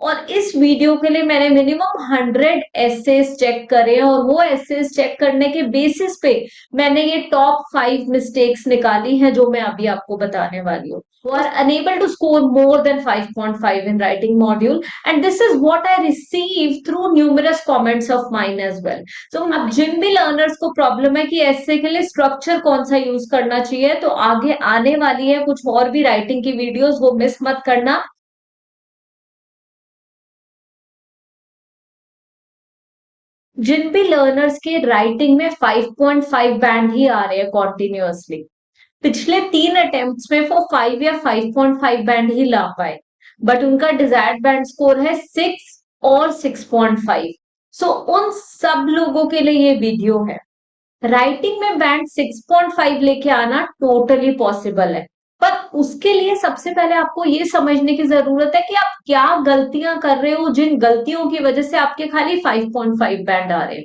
और इस वीडियो के लिए मैंने मिनिमम 100 एसेस चेक करे हैं और वो एसेस चेक करने के बेसिस पे मैंने ये टॉप 5 मिस्टेक्स निकाली हैं जो मैं अभी आपको बताने वाली हूँ. Who are unable to score more than 5.5 in writing module, and this is what I received through numerous comments of mine as well. So अब जिन भी लर्नर्स को प्रॉब्लम है कि ऐसे के लिए स्ट्रक्चर कौन सा यूज करना चाहिए, तो आगे आने वाली है कुछ और भी राइटिंग की वीडियोस, वो मिस मत करना. जिन भी लर्नर्स के राइटिंग में 5.5 बैंड ही आ रहे हैं कॉन्टिन्यूअसली, पिछले 3 अटेम्प्ट्स में वो 5 या 5.5 बैंड ही ला पाए, बट उनका डिजायर्ड बैंड स्कोर है 6 और 6.5. सो उन सब लोगों के लिए ये वीडियो है. राइटिंग में बैंड 6.5 लेके आना टोटली पॉसिबल है, पर उसके लिए सबसे पहले आपको ये समझने की जरूरत है कि आप क्या गलतियां कर रहे हो जिन गलतियों की वजह से आपके खाली 5.5 बैंड आ रहे हैं.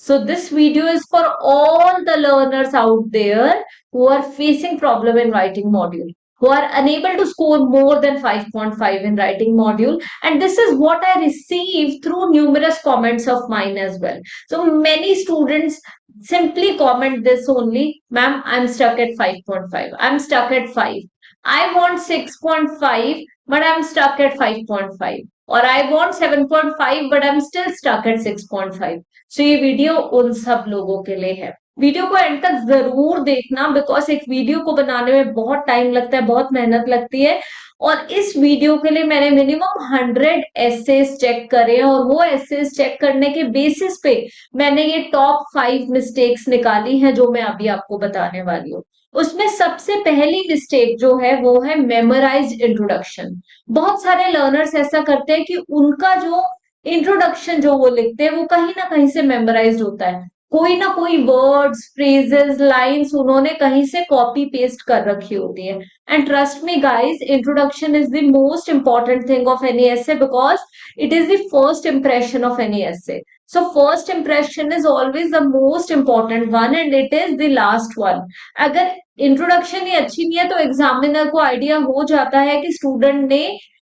So this video is for all the learners out there who are facing problem in writing module, who are unable to score more than 5.5 in writing module. And this is what I received through numerous comments of mine as well. So many students simply comment this only, ma'am, I'm stuck at 5.5. I'm stuck at 5. I want 6.5, but I'm stuck at 5.5. Or I want 7.5, but I'm still stuck at 6.5. सो ये video उन सब लोगों के लिए है. Video को and तक जरूर देखना, बिकॉज एक वीडियो को बनाने में बहुत टाइम लगता है, बहुत मेहनत लगती है. और इस वीडियो के लिए मैंने मिनिमम 100 एसेस चेक करे हैं और वो एसेस चेक करने के बेसिस पे मैंने ये टॉप 5 मिस्टेक्स निकाली हैं जो मैं अभी आपको बताने वाली हूँ. उसमें सबसे पहली मिस्टेक जो है वो है मेमोराइज्ड इंट्रोडक्शन. बहुत सारे लर्नर्स ऐसा करते हैं कि उनका जो इंट्रोडक्शन जो वो लिखते हैं वो कहीं ना कहीं से मेमोराइज होता है. कोई ना कोई वर्ड्स, फ्रेजेस, लाइंस उन्होंने कहीं से कॉपी पेस्ट कर रखी होती है. And trust me guys, introduction is the most important thing of any essay because it is the first impression of any essay. So first impression is always the most important one and it is the last one. अगर introduction ही अच्छी नहीं है तो examiner को idea हो जाता है कि स्टूडेंट ने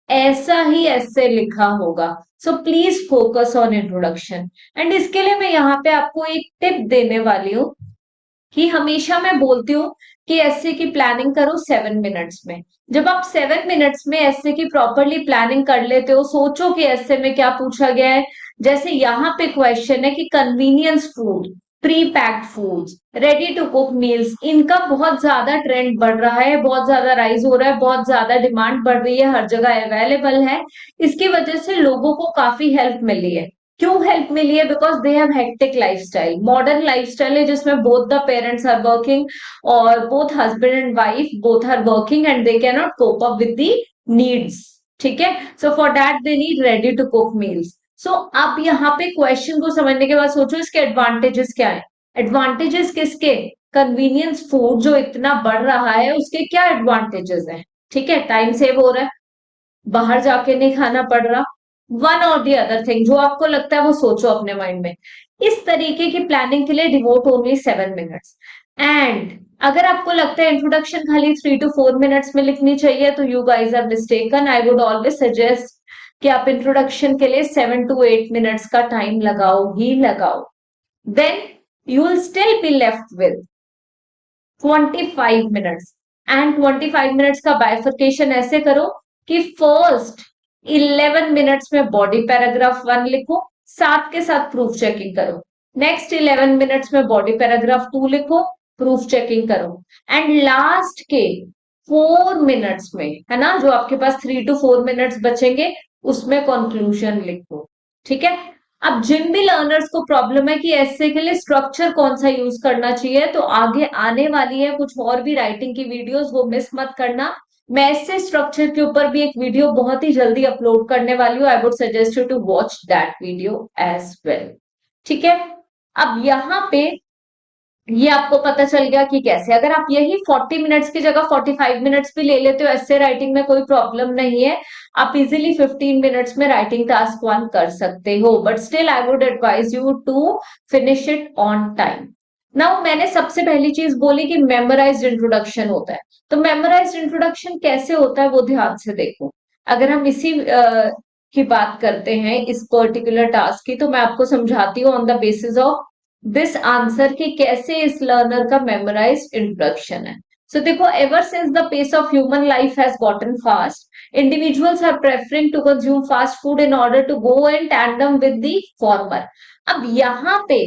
ऐसा ही ऐसे लिखा होगा. So please focus on introduction. And इसके लिए मैं यहाँ पे आपको एक टिप देने वाली हूँ कि हमेशा मैं बोलती हूँ कि ऐसे की प्लानिंग करो 7 मिनट्स में. जब आप 7 मिनट्स में ऐसे की प्रॉपरली प्लानिंग कर लेते हो, सोचो कि ऐसे में क्या पूछा गया है. जैसे यहाँ पे क्वेश्चन है कि convenience food, pre packed foods, ready to cook meals, इनका बहुत ज्यादा ट्रेंड बढ़ रहा है, बहुत ज्यादा राइज हो रहा है, बहुत ज्यादा डिमांड बढ़ रही है, हर जगह अवेलेबल है. इसकी वजह से लोगों को काफी हेल्प मिली है. क्यों हेल्प मिली है? Because they have hectic lifestyle, modern lifestyle है जिसमें both the parents are working और both husband and wife both are working and they can not cope up with the needs. ठीक है, so for that they need ready to cook meals. So अब यहाँ पे question को समझने के बाद सोचो इसके एडवांटेजेस क्या है. एडवांटेजेस किसके? कन्वीनियंस फूड जो इतना बढ़ रहा है उसके क्या एडवांटेजेस हैं? ठीक है, टाइम सेव हो रहा है, बाहर जाके नहीं खाना पड़ रहा. वन और दी अदर थिंग जो आपको लगता है वो सोचो अपने माइंड में. इस तरीके की प्लानिंग के लिए डिवोट ओनली 7 मिनट्स. एंड अगर आपको लगता है इंट्रोडक्शन खाली 3 to 4 मिनट्स में लिखनी चाहिए तो you guys are mistaken. I would always suggest कि आप इंट्रोडक्शन के लिए 7 to 8 मिनट्स का टाइम लगाओ ही लगाओ. Then you will still be left with 25 minutes. And 25 minutes का बाइफर्केशन ऐसे करो कि फर्स्ट 11 मिनट्स में बॉडी पैराग्राफ 1 लिखो, साथ के साथ प्रूफ चेकिंग करो. नेक्स्ट 11 मिनट्स में बॉडी पैराग्राफ 2 लिखो, प्रूफ चेकिंग करो. एंड लास्ट के 4 मिनट्स में, है ना, जो आपके पास 3 to 4 मिनट्स बचेंगे उसमें कंक्लूजन लिखो. ठीक है. अब जिन भी लर्नर्स को प्रॉब्लम है कि ऐसे के लिए स्ट्रक्चर कौन सा यूज करना चाहिए, तो आगे आने वाली है कुछ और भी राइटिंग की वीडियोस, वो मिस मत करना. मैं ऐसे स्ट्रक्चर के ऊपर भी एक वीडियो बहुत ही जल्दी अपलोड करने वाली हूँ. I would suggest you to watch that video as well. ठीक है. अब यहाँ पे ये आपको पता चल गया कि कैसे. अगर आप यही 40 मिनट्स की जगह 45 मिनट्स भी ले लेते हो, ऐसे राइटिंग में कोई प्रॉब्लम नहीं है. आप इजिली 15 मिनट्स में राइटिंग टास्क 1 कर सकते हो, but still I would advise you to finish it on time. Now मैंने सबसे पहली चीज बोली कि मेमोराइज्ड इंट्रोडक्शन होता है. तो मेमोराइज्ड इंट्रोडक्शन कैसे होता है वो ध्यान से देखो. अगर हम इसी की बात करते हैं इस पर्टिकुलर टास्क की, तो मैं आपको समझाती हूँ on the basis of this answer कि कैसे इस लर्नर का मेमोराइज इंट्रोडक्शन है। सो देखो, ever since the pace of human life has gotten fast, individuals are preferring to consume fast food in order to go in tandem with the former. अब यहाँ पे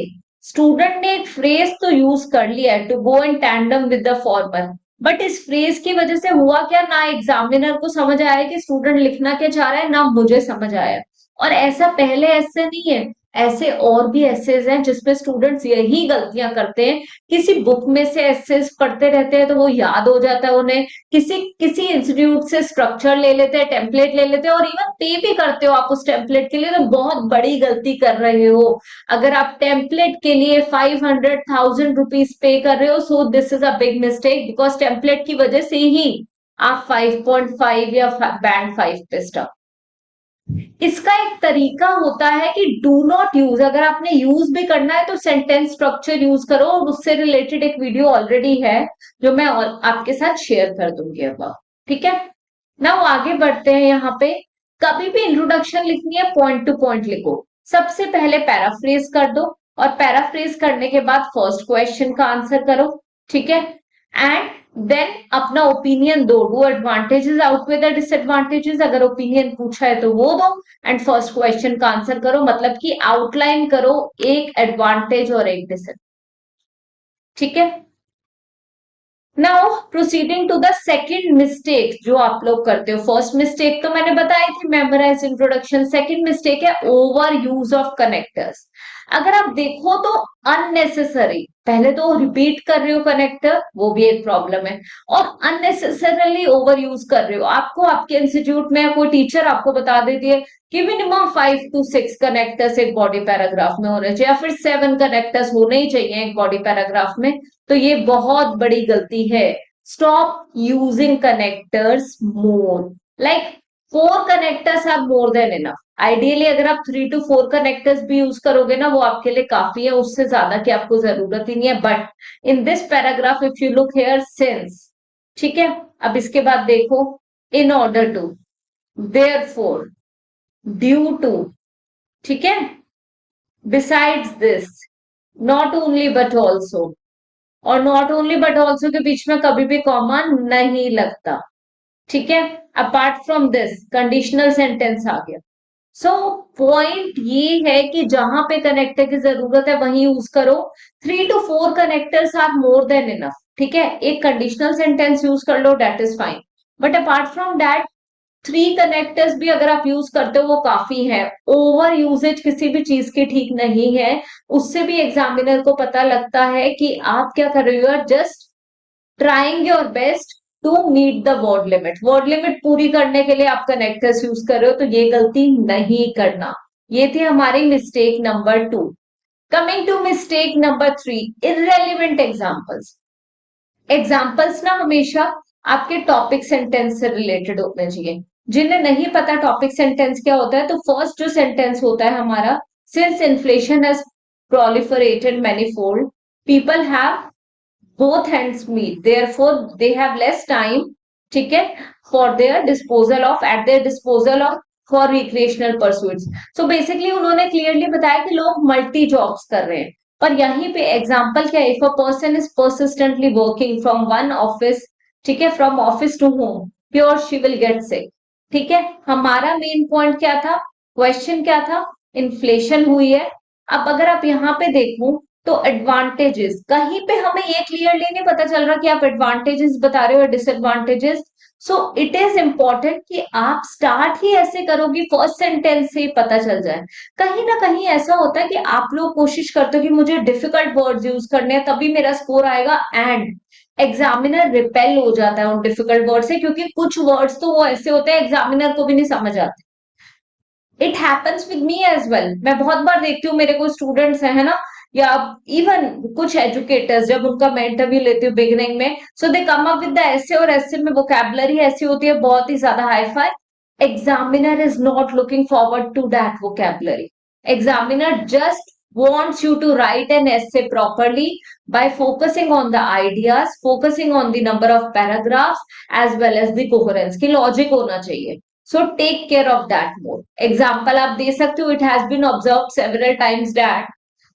student ने एक phrase तो use कर लिया है, to go in tandem with the former, but इस फ्रेज की वजह से हुआ क्या, ना एग्जामिनर को समझ आया कि स्टूडेंट लिखना क्या चाह रहा है, ना मुझे समझ आया। और ऐसा पहले ऐसे नहीं है, ऐसे और भी एसेज हैं जिसमें स्टूडेंट्स यही गलतियां करते हैं। किसी बुक में से एसेज पढ़ते रहते हैं तो वो याद हो जाता है उन्हें, किसी किसी इंस्टीट्यूट से स्ट्रक्चर ले लेते हैं, टेम्पलेट ले लेते हैं, और इवन पे भी करते हो आप उस टेम्पलेट के लिए, तो बहुत बड़ी गलती कर रहे हो। अगर आप टेम्पलेट के लिए 500,000 रुपीज पे कर रहे हो, so this is a big mistake, because template की वजह से ही आप 5.5 या बैंड 5 पे स्टक। इसका एक तरीका होता है कि डू नॉट यूज, अगर आपने यूज भी करना है तो सेंटेंस स्ट्रक्चर यूज करो, और उससे रिलेटेड एक वीडियो ऑलरेडी है जो मैं आपके साथ शेयर कर दूंगी अब। ठीक है, नाउ आगे बढ़ते हैं। यहाँ पे कभी भी इंट्रोडक्शन लिखनी है, पॉइंट टू पॉइंट लिखो। सबसे पहले पैराफ्रेज कर दो, और पैराफ्रेज करने के बाद फर्स्ट क्वेश्चन का आंसर करो। ठीक है, एंड देन अपना ओपिनियन दो, do advantages outweigh the disadvantages, अगर ओपिनियन पूछा है तो वो दो, एंड फर्स्ट क्वेश्चन का आंसर करो, मतलब कि आउटलाइन करो एक एडवांटेज और एक डिसएडवांटेज। ठीक है, now proceeding to the second mistake जो आप लोग करते हो। फर्स्ट मिस्टेक तो मैंने बताई थी, मेमोराइज इंट्रोडक्शन। सेकंड मिस्टेक है ओवर यूज ऑफ कनेक्टर्स। अगर आप देखो तो अननेसेसरी, पहले तो रिपीट कर रहे हो कनेक्टर, वो भी एक प्रॉब्लम है, और अननेसेसरली ओवर यूज कर रहे हो। आपको आपके इंस्टीट्यूट में कोई टीचर आपको बता देती है कि मिनिमम 5 to 6 कनेक्टर्स एक बॉडी पैराग्राफ में होने चाहिए, या फिर 7 कनेक्टर्स होने ही चाहिए एक बॉडी पैराग्राफ में, तो ये बहुत बड़ी गलती है। Stop using connectors more, like 4 connectors are more than enough. Ideally अगर आप 3 to 4 कनेक्टर्स भी यूज करोगे ना, वो आपके लिए काफी है, उससे ज्यादा की आपको जरूरत ही नहीं है। But in this paragraph if you look here, since, ठीक है, अब इसके बाद देखो, in order to, therefore, due to, ठीक है, besides this, not only but also, और नॉट ओनली बट ऑल्सो के बीच में कभी भी कॉमा नहीं लगता। ठीक है, apart from this conditional sentence आ गया। सो पॉइंट ये है कि जहां पे कनेक्टर की जरूरत है वहीं यूज करो। 3 to 4 connectors are more than enough. ठीक है, एक कंडीशनल सेंटेंस यूज कर लो, that is fine, but apart from that 3 connectors भी अगर आप यूज करते हो वो काफी है। ओवर यूजेज किसी भी चीज की ठीक नहीं है, उससे भी एग्जामिनर को पता लगता है कि आप क्या कर रहे हो, just trying your best to meet the word limit. Word limit पूरी करने के लिए आप कनेक्टर्स यूज कर रहे हो, तो ये गलती नहीं करना। ये थी हमारी mistake number 2। Coming to mistake number 3, irrelevant examples. Examples ना हमेशा आपके टॉपिक सेंटेंस से रिलेटेड होने चाहिए। जिन्हें नहीं पता टॉपिक सेंटेंस क्या होता है, तो फर्स्ट जो सेंटेंस होता है हमारा, since inflation has proliferated manifold, people have both hands meet, therefore they have less time, ठीक है, for their disposal of, at their disposal of, for recreational pursuits। so basically उन्होंने क्लियरली बताया कि लोग मल्टी जॉब्स कर रहे हैं। पर यहीं पे एग्जांपल क्या है, if a person is persistently working from one office, ठीक है, from office to home, pure she will get sick. ठीक है, हमारा मेन पॉइंट क्या था, क्वेश्चन क्या था, इन्फ्लेशन हुई है। अब अगर आप यहाँ पे देखो तो एडवांटेजेस, कहीं पे हमें ये क्लियरली नहीं पता चल रहा कि आप एडवांटेजेस बता रहे हो या disadvantages. So it is important कि आप स्टार्ट ही ऐसे करो कि फर्स्ट सेंटेंस से ही पता चल जाए। कहीं ना कहीं ऐसा होता है कि आप लोग कोशिश करते हो कि मुझे डिफिकल्ट वर्ड्स यूज करने हैं तभी मेरा स्कोर आएगा, एंड एग्जामिनर रिपेल हो जाता है उन डिफिकल्ट वर्ड से, क्योंकि कुछ वर्ड्स तो वो ऐसे होते हैं एग्जामिनर को भी नहीं समझ आते। It happens with me as well, मैं बहुत बार देखती हूँ, मेरे कोई स्टूडेंट्स है ना, या इवन कुछ एजुकेटर्स, जब उनका मैं इंटरव्यू लेती हूँ बिगिनिंग में, सो दे come up with the essay, और एसे में वोकैबुलरी ऐसी होती है बहुत ही ज्यादा hi fi. Examiner is not looking forward to that vocabulary. Examiner just wants you to write an essay properly by focusing on the ideas, focusing on the number of paragraphs as well as the coherence, की logic होना चाहिए। So take care of that more. Example आप दे सकते हो, it has been observe several times that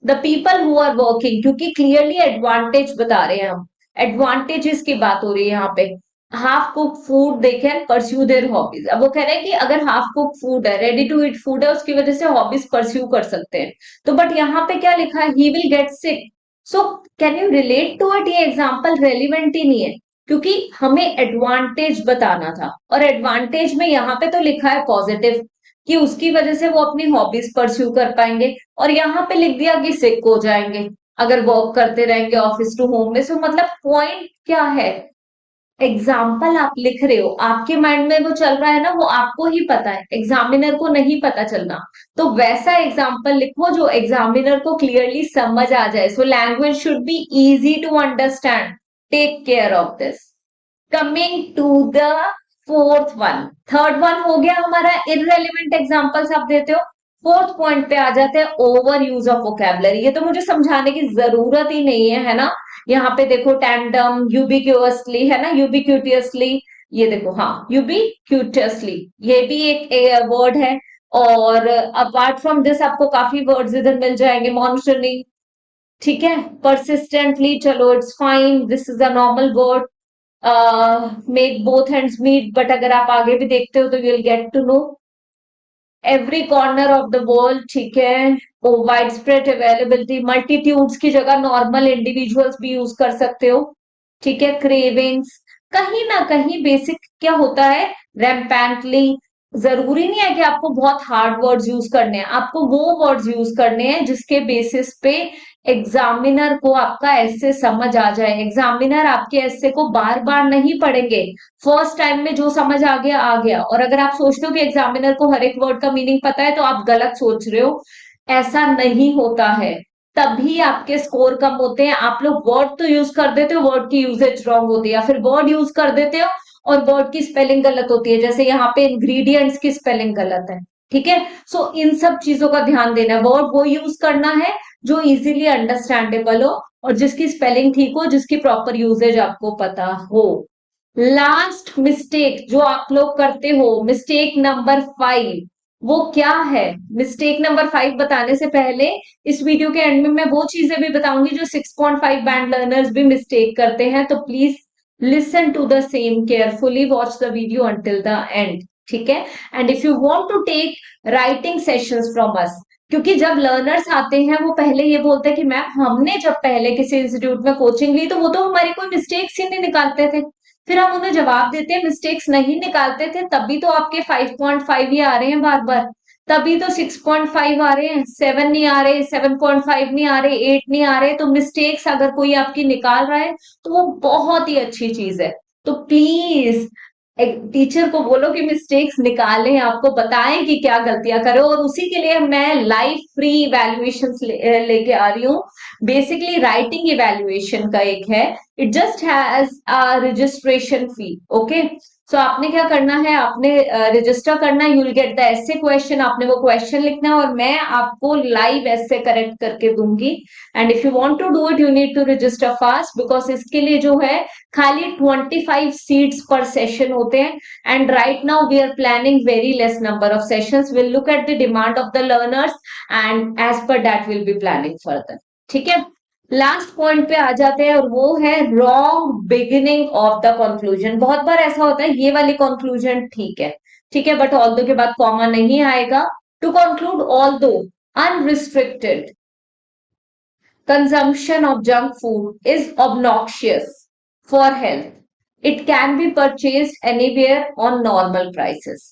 the people who are working, क्योंकि clearly advantage बता रहे हैं हम, एडवांटेजेस की बात हो रही है यहाँ पे। Half cook food they can pursue there hobbies. अब वो कह रहे हैं कि अगर हाफ कुक फूड है, रेडी टू ईट फूड है, उसकी वजह से हॉबीज परस्यू कर सकते हैं। तो बट यहाँ पे क्या लिखा है, he will get sick. So can you relate to it? ये एग्जाम्पल रेलिवेंट ही नहीं है, क्योंकि हमें एडवांटेज बताना था, और एडवांटेज में यहाँ पे तो लिखा है पॉजिटिव, कि उसकी वजह से वो अपनी हॉबीज परस्यू कर पाएंगे, और यहाँ पे लिख दिया कि सिक हो जाएंगे अगर वर्क करते रहेंगे ऑफिस टू होम में। सो मतलब पॉइंट क्या है, एग्जाम्पल आप लिख रहे हो, आपके माइंड में वो चल रहा है ना, वो आपको ही पता है, एग्जामिनर को नहीं पता चलना। तो वैसा एग्जाम्पल लिखो जो एग्जामिनर को क्लियरली समझ आ जाए। So language should be easy to understand. Take care of this. Coming to the fourth one, third one हो गया हमारा इररेलेवेंट एग्जांपल्स आप देते हो। फोर्थ पॉइंट पे आ जाते हैं, ओवर यूज ऑफ वोकैबुलरी। ये तो मुझे समझाने की जरूरत ही नहीं है, है ना। यहाँ पे देखो टैंडम, यूबिक्यूअसली, है ना, यूबिक्यूटियसली, ये देखो, हाँ, यूबिक्यूटियसली, ये भी एक वर्ड है। और अपार्ट फ्रॉम दिस आपको काफी वर्ड्स इधर मिल जाएंगे, मॉनिटरिंग, ठीक है, परसिस्टेंटली, चलो it's fine, this is a normal word. Make both hands meet, but अगर आप आगे भी देखते हो तो you will get to know every corner of the world, ठीक है। वाइड स्प्रेड अवेलेबिलिटी, मल्टीट्यूड्स की जगह नॉर्मल इंडिविजुअल्स भी यूज कर सकते हो, ठीक है। क्रेविंग्स, कहीं ना कहीं बेसिक क्या होता है, रैम्पैंटली। जरूरी नहीं है कि आपको बहुत हार्ड वर्ड्स यूज करने हैं, आपको वो वर्ड्स यूज करने हैं जिसके बेसिस पे एग्जामिनर को आपका ऐसे समझ आ जाए। एग्जामिनर आपके ऐसे को बार बार नहीं पढ़ेंगे, फर्स्ट टाइम में जो समझ आ गया आ गया। और अगर आप सोचते हो कि एग्जामिनर को हर एक वर्ड का मीनिंग पता है, तो आप गलत सोच रहे हो, ऐसा नहीं होता है। तभी आपके स्कोर कम होते हैं। आप लोग वर्ड तो यूज कर देते हो, वर्ड की यूजेज रॉन्ग होती है, या फिर वर्ड यूज कर देते हो और वर्ड की स्पेलिंग गलत होती है, जैसे यहाँ पे इंग्रेडिएंट्स की स्पेलिंग गलत है, ठीक है। सो इन सब चीजों का ध्यान देना है। वर्ड वो यूज करना है जो इजीली अंडरस्टैंडेबल हो, और जिसकी स्पेलिंग ठीक हो, जिसकी प्रॉपर यूजेज आपको पता हो। लास्ट मिस्टेक जो आप लोग करते हो, मिस्टेक नंबर 5, वो क्या है? मिस्टेक नंबर 5 बताने से पहले इस वीडियो के एंड में मैं वो चीजें भी बताऊंगी जो 6.5 बैंड लर्नर्स भी मिस्टेक करते हैं। तो please listen to the same carefully, watch the video until the end, ठीक है। And if you want to take writing sessions from us, क्योंकि जब लर्नर्स आते हैं वो पहले ये बोलते हैं कि मैम हमने जब पहले किसी इंस्टीट्यूट में कोचिंग ली तो वो तो हमारी कोई मिस्टेक्स ही नहीं निकालते थे। फिर हम उन्हें जवाब देते हैं मिस्टेक्स नहीं निकालते थे, तभी तो आपके 5.5 ही आ रहे हैं बार बार, तभी तो 6.5 आ रहे हैं, 7 नहीं आ रहे, 7.5 नहीं आ रहे, 8 नहीं आ रहे। तो मिस्टेक्स अगर कोई आपकी निकाल रहा है तो वो बहुत ही अच्छी चीज है। तो प्लीज एक टीचर को बोलो कि मिस्टेक्स निकालें, आपको बताएं कि क्या गलतियां करो, और उसी के लिए मैं लाइव फ्री इवेल्युएशन लेके आ रही हूँ। बेसिकली राइटिंग इवेल्युएशन का एक है, it just has a registration fee, okay. So आपने क्या करना है, आपने रजिस्टर करना है, you will get the essay question, आपने वो क्वेश्चन लिखना है और मैं आपको लाइव ऐसे करेक्ट करके दूंगी। And if you want to do it you need to register fast, because इसके लिए जो है खाली 25 सीट्स पर सेशन होते हैं। And right now we are planning very less number of sessions, will look at the demand of the learners and as per that will be planning further, ठीक है। लास्ट पॉइंट पे आ जाते हैं, और वो है wrong beginning of the conclusion. बहुत बार ऐसा होता है, ये वाली कंक्लूजन ठीक है, ठीक है, बट ऑल दो के बाद कॉमा नहीं आएगा। टू कंक्लूड, ऑल दो unrestricted consumption of junk food is obnoxious for health. It can be purchased anywhere on normal prices.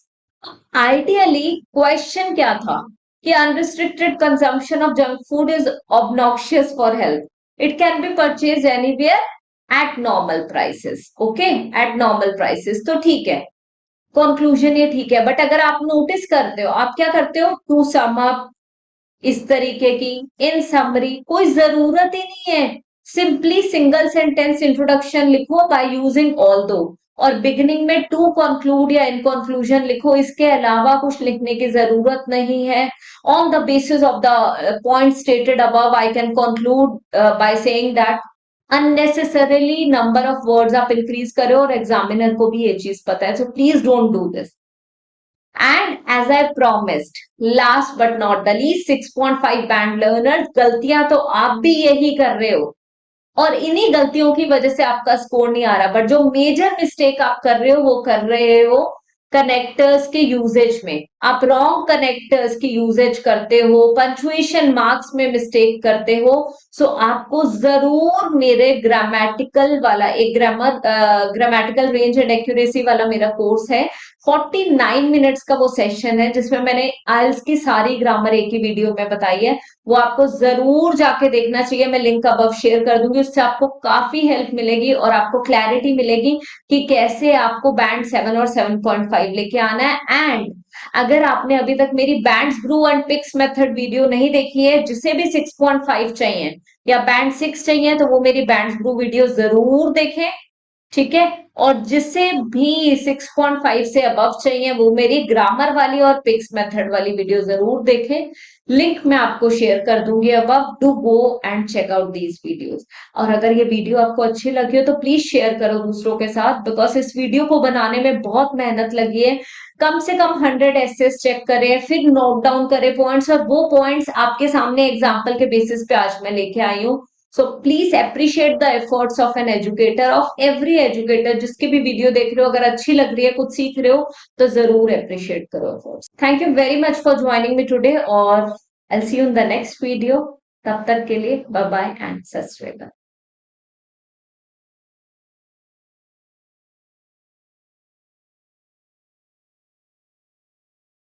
Ideally, question क्या था कि unrestricted consumption of junk food is obnoxious for health. It can be purchased anywhere at normal prices. Okay, at normal prices. तो ठीक है, conclusion ये ठीक है, but अगर आप नोटिस करते हो, आप क्या करते हो, टू सम अप, इस तरीके की, इन समरी, कोई जरूरत ही नहीं है। सिंपली सिंगल सेंटेंस इंट्रोडक्शन लिखो बाय यूजिंग ऑल दो, और बिगिनिंग में टू कंक्लूड या इन कंक्लूजन लिखो, इसके अलावा कुछ लिखने की जरूरत नहीं है। On the basis of the point stated above I can conclude by saying that unnecessarily number of words आप इंक्रीज करो, और एग्जामिनर को भी ये चीज पता है। So please don't do this. And as I promised, last but not the least, 6.5 band learners, गलतियां तो आप भी यही कर रहे हो और इन्हीं गलतियों की वजह से आपका स्कोर नहीं आ रहा, बट जो मेजर मिस्टेक आप कर रहे हो वो कर रहे हो कनेक्टर्स के यूजेज में। आप रॉन्ग कनेक्टर्स की यूजेज करते हो, पंचुएशन मार्क्स में मिस्टेक करते हो। सो आपको जरूर मेरे ग्रामेटिकल वाला एक ग्रामेटिकल रेंज एंड एक्यूरेसी वाला मेरा कोर्स है, 49 मिनट्स का वो सेशन है जिसमें मैंने आइल्स की सारी ग्रामर एक ही वीडियो में बताई है। वो आपको जरूर जाके देखना चाहिए, मैं लिंक अबव शेयर कर दूंगी, उससे आपको काफी हेल्प मिलेगी और आपको क्लैरिटी मिलेगी कि कैसे आपको बैंड 7 और 7.5 लेके आना है। एंड अगर आपने अभी तक मेरी bands grew and picks method video नहीं देखी है, जिसे भी 6.5 चाहिए या बैंड 6 चाहिए, तो वो मेरी बैंड्स ग्रू वीडियो जरूर देखें, ठीक है। और जिसे भी 6.5 से अबव चाहिए वो मेरी ग्रामर वाली और पिक्स मेथड वाली वीडियो जरूर देखें, लिंक मैं आपको शेयर कर दूंगी above, do go and check out these videos. और अगर ये वीडियो आपको अच्छी लगी हो तो प्लीज शेयर करो दूसरों के साथ, बिकॉज इस वीडियो को बनाने में बहुत मेहनत लगी है। कम से कम 100 एसेस चेक करें, फिर नोट डाउन करें पॉइंट्स, और वो पॉइंट्स आपके सामने एग्जाम्पल के बेसिस पे आज मैं लेके आई हूँ। So please appreciate the efforts of an educator, of every educator, जिसकी भी वीडियो देख रहे हो, अगर अच्छी लग रही है, कुछ सीख रहे हो, तो जरूर अप्रिशिएट करो efforts। Thank you very much for joining me today और I'll see you in the next video। तब तक के लिए बाय बाय एंड सत श्री अकाल।